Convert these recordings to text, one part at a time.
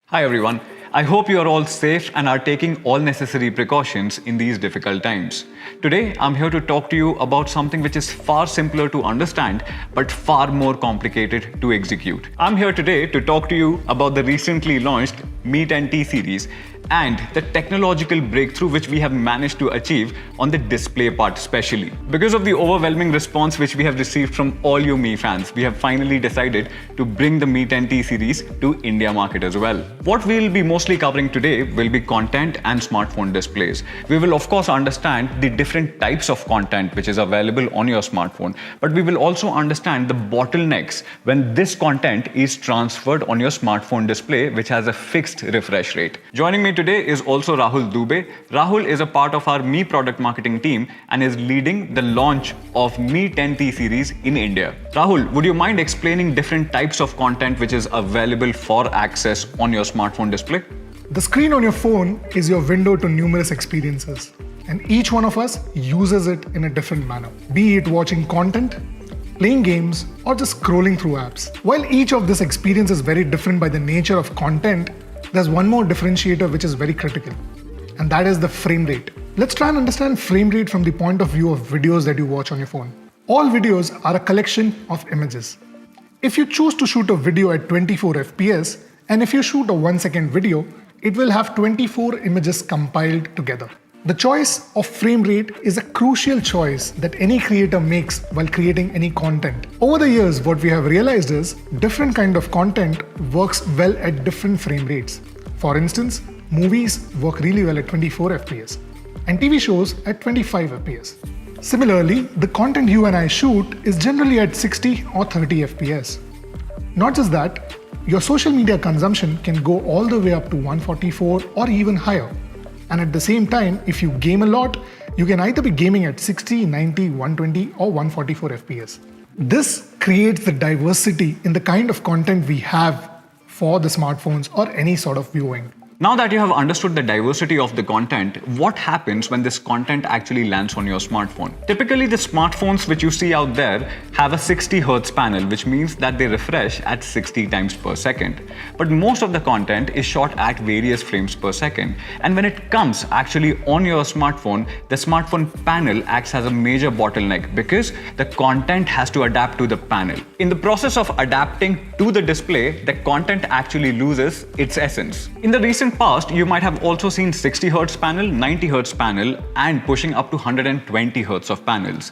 Hi everyone. I hope you are all safe and are taking all necessary precautions in these difficult times. Today, I'm here to talk to you about something which is far simpler to understand but far more complicated to execute. I'm here today to talk to you about the recently launched Mi 10T series and the technological breakthrough which we have managed to achieve on the display part especially. Because of the overwhelming response which we have received from all you Mi fans, we have finally decided to bring the Mi 10T series to India market as well. What we'll be mostly covering today will be content and smartphone displays. We will of course understand the different types of content which is available on your smartphone, but we will also understand the bottlenecks when this content is transferred on your smartphone display which has a fixed refresh rate. Joining me today is also Rahul Dubey. Rahul is a part of our Mi product marketing team and is leading the launch of Mi 10T series in India. Rahul, would you mind explaining different types of content which is available for access on your smartphone display? The screen on your phone is your window to numerous experiences, and each one of us uses it in a different manner, be it watching content, playing games, or just scrolling through apps. While each of this experience is very different by the nature of content, there's one more differentiator which is very critical, and that is the frame rate. Let's try and understand frame rate from the point of view of videos that you watch on your phone. All videos are a collection of images. If you choose to shoot a video at 24 FPS, and if you shoot a 1-second video, it will have 24 images compiled together. The choice of frame rate is a crucial choice that any creator makes while creating any content. Over the years, what we have realized is different kind of content works well at different frame rates. For instance, movies work really well at 24 FPS and TV shows at 25 FPS. Similarly, the content you and I shoot is generally at 60 or 30 FPS. Not just that, your social media consumption can go all the way up to 144 or even higher. And at the same time, if you game a lot, you can either be gaming at 60, 90, 120 or 144 FPS. This creates the diversity in the kind of content we have for the smartphones or any sort of viewing. Now that you have understood the diversity of the content, what happens when this content actually lands on your smartphone? Typically, the smartphones which you see out there have a 60 Hz panel, which means that they refresh at 60 times per second. But most of the content is shot at various frames per second. And when it comes actually on your smartphone, the smartphone panel acts as a major bottleneck because the content has to adapt to the panel. In the process of adapting to the display, the content actually loses its essence. In the recent past, you might have also seen 60 Hz panel, 90 Hz panel, and pushing up to 120 Hz of panels.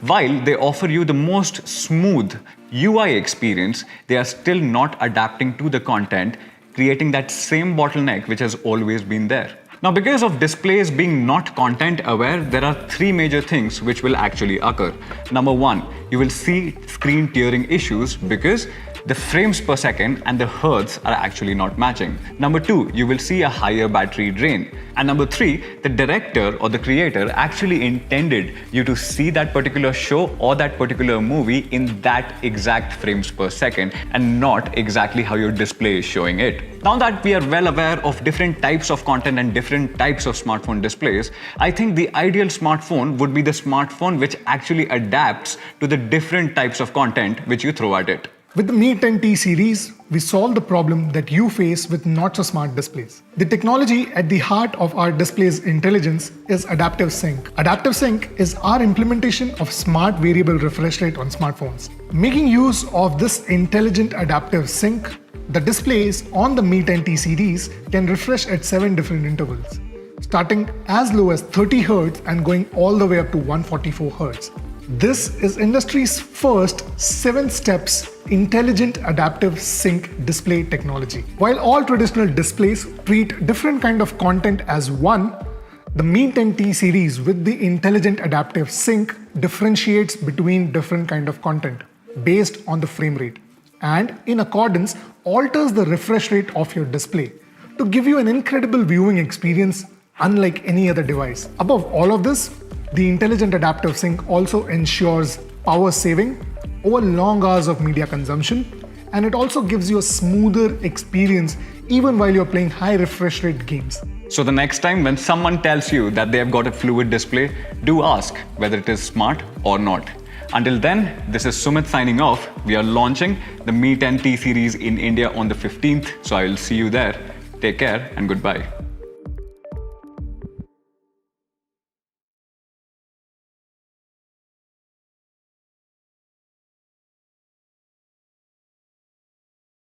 While they offer you the most smooth UI experience, they are still not adapting to the content, creating that same bottleneck which has always been there. Now, because of displays being not content aware, there are three major things which will actually occur. Number one, you will see screen tearing issues because the frames per second and the hertz are actually not matching. Number two, you will see a higher battery drain. And number three, the director or the creator actually intended you to see that particular show or that particular movie in that exact frames per second and not exactly how your display is showing it. Now that we are well aware of different types of content and different types of smartphone displays, I think the ideal smartphone would be the smartphone which actually adapts to the different types of content which you throw at it. With the Mi 10T series, we solve the problem that you face with not so smart displays. The technology at the heart of our display's intelligence is Adaptive Sync. Adaptive Sync is our implementation of smart variable refresh rate on smartphones. Making use of this intelligent Adaptive Sync, the displays on the Mi 10T series can refresh at 7 different intervals, starting as low as 30 Hz and going all the way up to 144 Hz. This is industry's first 7 steps intelligent adaptive sync display technology. While all traditional displays treat different kind of content as one, the Mi 10T series with the intelligent adaptive sync differentiates between different kind of content based on the frame rate and in accordance alters the refresh rate of your display to give you an incredible viewing experience unlike any other device. Above all of this, the intelligent adaptive sync also ensures power saving over long hours of media consumption, and it also gives you a smoother experience even while you're playing high refresh rate games. So the next time when someone tells you that they have got a fluid display, do ask whether it is smart or not. Until then, this is Sumit signing off. We are launching the Mi 10T series in India on the 15th, so I will see you there. Take care and goodbye.